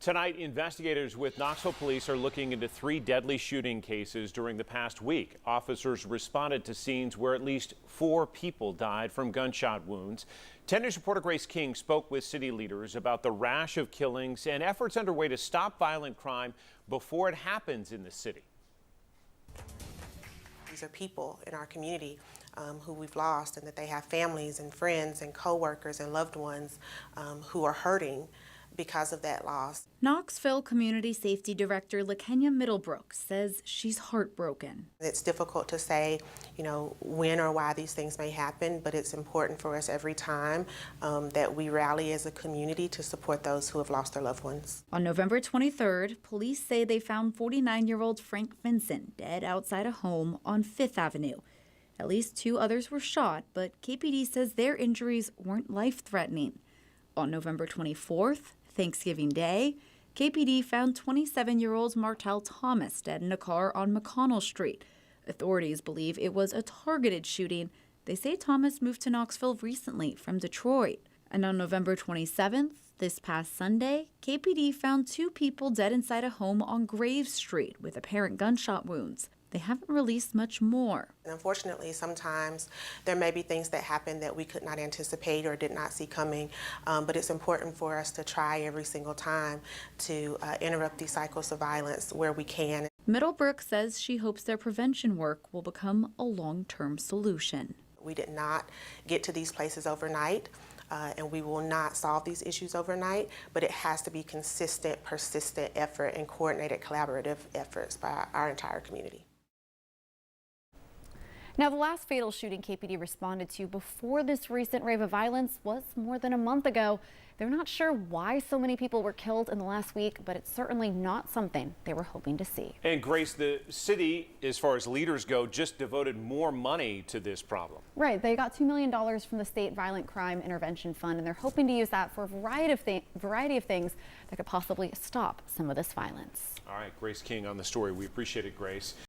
Tonight, investigators with Knoxville Police are looking into 3 deadly shooting cases during the past week. Officers responded to scenes where at least 4 people died from gunshot wounds. 10 News reporter Grace King spoke with city leaders about the rash of killings and efforts underway to stop violent crime before it happens in the city. These are people in our community who we've lost, and that they have families and friends and co-workers and loved ones who are hurting because of that loss. Knoxville Community Safety Director LaKenya Middlebrook says she's heartbroken. It's difficult to say, when or why these things may happen, but it's important for us every time that we rally as a community to support those who have lost their loved ones. On November 23rd, police say they found 49-year-old Frank Vincent dead outside a home on 5th Avenue. At least 2 others were shot, but KPD says their injuries weren't life-threatening. On November 24th, Thanksgiving Day, KPD found 27-year-old Martell Thomas dead in a car on McConnell Street. Authorities believe it was a targeted shooting. They say Thomas moved to Knoxville recently from Detroit. And on November 27th, this past Sunday, KPD found 2 people dead inside a home on Graves Street with apparent gunshot wounds. They haven't released much more. And unfortunately, sometimes there may be things that happen that we could not anticipate or did not see coming, but it's important for us to try every single time to interrupt these cycles of violence where we can. Middlebrook says she hopes their prevention work will become a long-term solution. We did not get to these places overnight, and we will not solve these issues overnight, but it has to be consistent, persistent effort and coordinated collaborative efforts by our entire community. Now, the last fatal shooting KPD responded to before this recent wave of violence was more than a month ago. They're not sure why so many people were killed in the last week, but it's certainly not something they were hoping to see. And Grace, the city, as far as leaders go, just devoted more money to this problem. Right. They got $2 million from the State Violent Crime Intervention Fund, and they're hoping to use that for a variety of things that could possibly stop some of this violence. All right, Grace King on the story. We appreciate it, Grace.